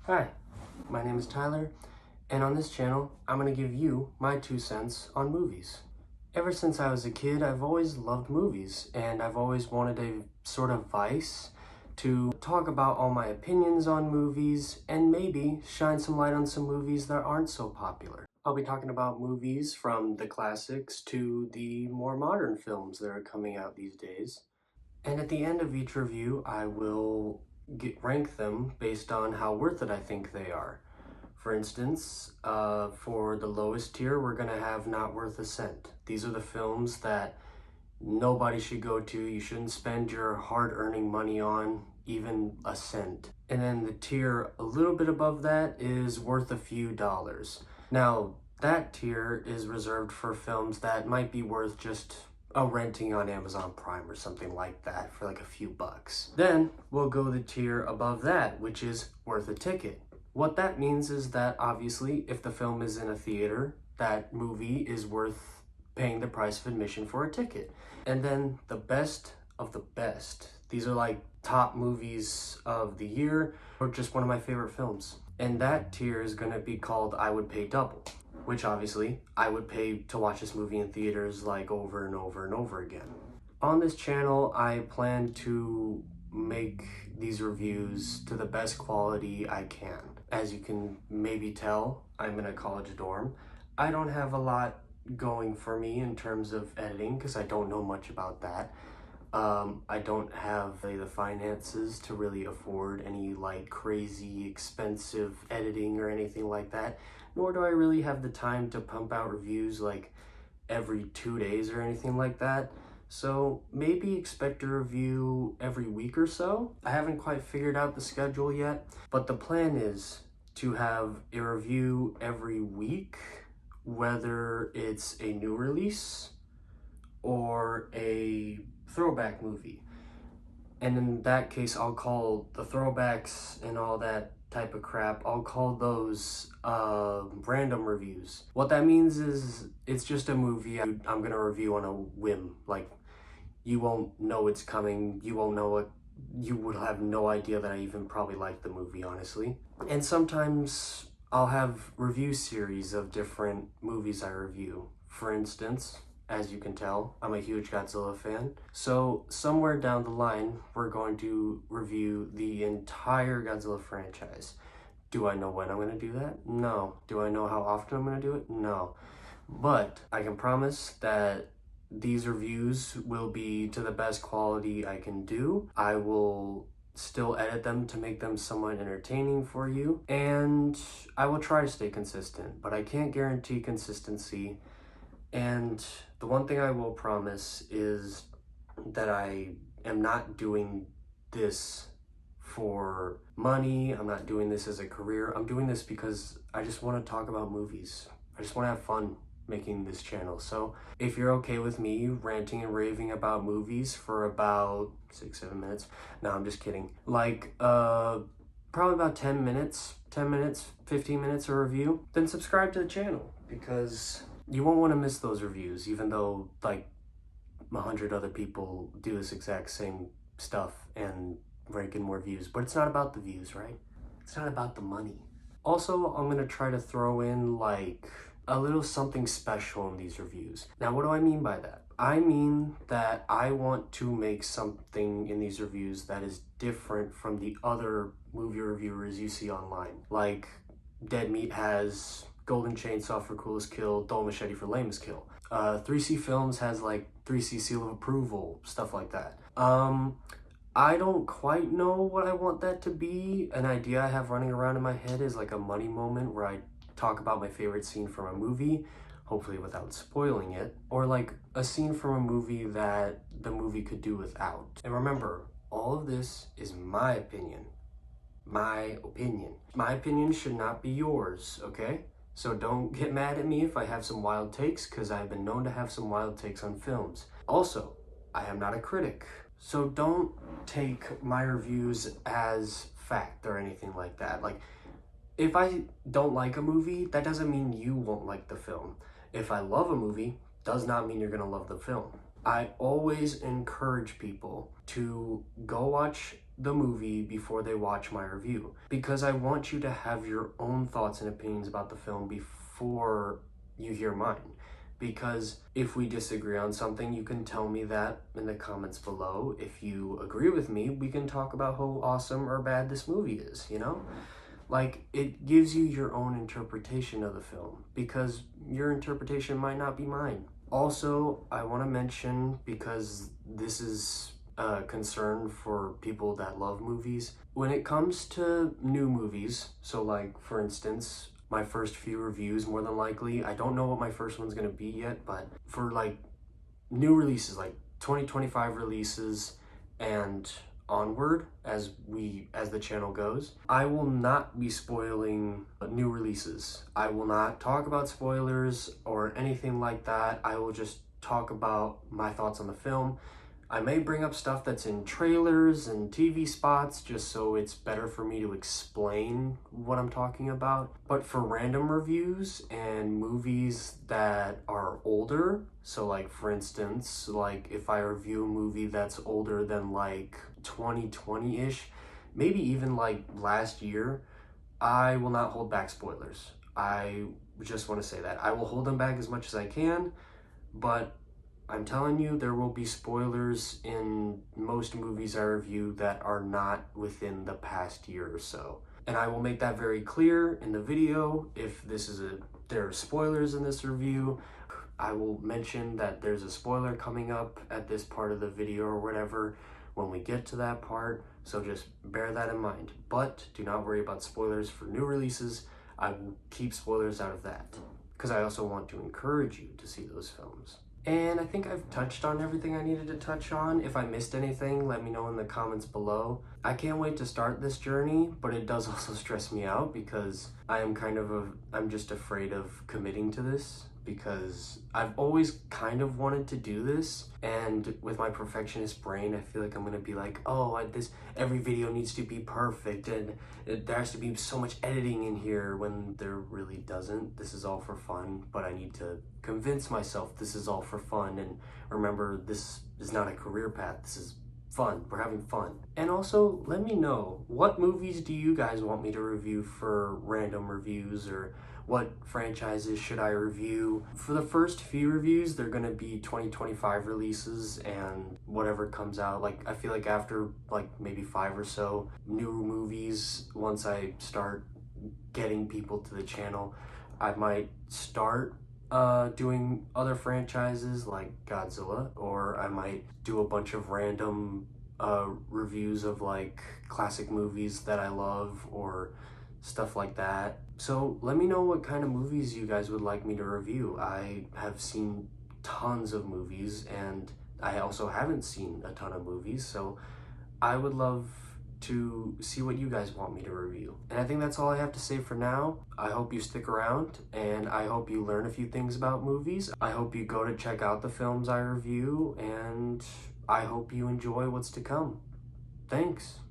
Hi, my name is Tyler, and on this channel, I'm going to give you my 2 cents on movies. Ever since I was a kid, I've always loved movies, and I've always wanted a sort of vice to talk about all my opinions on movies, and maybe shine some light on some movies that aren't so popular. I'll be talking about movies from the classics to the more modern films that are coming out these days. And at the end of each review, I will rank them based on how worth it I think they are. For instance, for the lowest tier, we're going to have Not Worth a Cent. These are the films that nobody should go to. You shouldn't spend your hard-earning money on, even a cent. And then the tier a little bit above that is worth a few dollars. Now, that tier is reserved for films that might be worth just a renting on Amazon Prime or something like that for like a few bucks. Then we'll go the tier above that, which is worth a ticket. What that means is that obviously if the film is in a theater, that movie is worth paying the price of admission for a ticket. And then the best of the best. These are like top movies of the year or just one of my favorite films. And that tier is going to be called I Would Pay Double, which obviously I would pay to watch this movie in theaters like over and over and over again. On this channel, I plan to make these reviews to the best quality I can. As you can maybe tell, I'm in a college dorm. I don't have a lot going for me in terms of editing because I don't know much about that. I don't have the finances to really afford any like crazy expensive editing or anything like that, nor do I really have the time to pump out reviews like every 2 days or anything like that. So maybe expect a review every week or so. I haven't quite figured out the schedule yet, but the plan is to have a review every week, whether it's a new release or a throwback movie. And in that case, I'll call the throwbacks and all that type of crap, I'll call those random reviews. What that means is it's just a movie I'm gonna review on a whim. Like, you won't know it's coming, you won't know it, you would have no idea that I even probably liked the movie, honestly. And sometimes I'll have review series of different movies I review. For instance, as you can tell, I'm a huge Godzilla fan. So somewhere down the line, we're going to review the entire Godzilla franchise. Do I know when I'm going to do that? No. Do I know how often I'm going to do it? No. But I can promise that these reviews will be to the best quality I can do. I will still edit them to make them somewhat entertaining for you. And I will try to stay consistent, but I can't guarantee consistency. And the one thing I will promise is that I am not doing this for money. I'm not doing this as a career. I'm doing this because I just want to talk about movies. I just want to have fun making this channel. So if you're okay with me ranting and raving about movies for about 6-7 minutes, no, I'm just kidding. Like, probably about 10 minutes, 15 minutes a review, then subscribe to the channel because you won't want to miss those reviews, even though like 100 other people do this exact same stuff and rank in more views. But it's not about the views, right? It's not about the money. Also, I'm going to try to throw in like a little something special in these reviews. Now, what do I mean by that? I mean that I want to make something in these reviews that is different from the other movie reviewers you see online. Like Dead Meat has Golden Chainsaw for Coolest Kill, Dull Machete for Lamest Kill. 3C Films has like 3C Seal of Approval, stuff like that. I don't quite know what I want that to be. An idea I have running around in my head is like a money moment where I talk about my favorite scene from a movie, hopefully without spoiling it, or like a scene from a movie that the movie could do without. And remember, all of this is my opinion. My opinion. My opinion should not be yours, okay? So don't get mad at me if I have some wild takes, because I've been known to have some wild takes on films. Also, I am not a critic, so don't take my reviews as fact or anything like that. Like, if I don't like a movie, that doesn't mean you won't like the film. If I love a movie, does not mean you're gonna love the film. I always encourage people to go watch the movie before they watch my review, because I want you to have your own thoughts and opinions about the film before you hear mine. Because if we disagree on something, you can tell me that in the comments below. If you agree with me, we can talk about how awesome or bad this movie is, you know? Like, it gives you your own interpretation of the film, because your interpretation might not be mine. Also, I want to mention, because this is a concern for people that love movies, when it comes to new movies, so like, for instance, my first few reviews, more than likely, I don't know what my first one's gonna be yet, but for like new releases, like 2025 releases and onward, as the channel goes, I will not be spoiling new releases. I will not talk about spoilers or anything like that. I will just talk about my thoughts on the film. I may bring up stuff that's in trailers and TV spots just so it's better for me to explain what I'm talking about. But for random reviews and movies that are older, so like for instance, like if I review a movie that's older than like 2020-ish, maybe even like last year, I will not hold back spoilers. I just want to say that. I will hold them back as much as I can, but I'm telling you, there will be spoilers in most movies I review that are not within the past year or so. And I will make that very clear in the video. If there are spoilers in this review, I will mention that there's a spoiler coming up at this part of the video or whatever when we get to that part. So just bear that in mind. But do not worry about spoilers for new releases. I will keep spoilers out of that, because I also want to encourage you to see those films. And I think I've touched on everything I needed to touch on. If I missed anything, let me know in the comments below. I can't wait to start this journey, but it does also stress me out, because I'm just afraid of committing to this, because I've always kind of wanted to do this, and with my perfectionist brain, I feel like I'm gonna be like, oh, every video needs to be perfect, and there has to be so much editing in here, when there really doesn't. This is all for fun, but I need to convince myself this is all for fun, and remember, this is not a career path. This is fun. We're having fun. And also, let me know, what movies do you guys want me to review for random reviews, or what franchises should I review? For the first few reviews, they're gonna be 2025 releases and whatever comes out. Like, I feel like after like maybe 5 or so new movies, once I start getting people to the channel, I might start doing other franchises like Godzilla, or I might do a bunch of random reviews of like classic movies that I love, or stuff like that. So let me know what kind of movies you guys would like me to review. I have seen tons of movies, and I also haven't seen a ton of movies, so I would love to see what you guys want me to review. And I think that's all I have to say for now. I hope you stick around, and I hope you learn a few things about movies. I hope you go to check out the films I review, and I hope you enjoy what's to come. Thanks.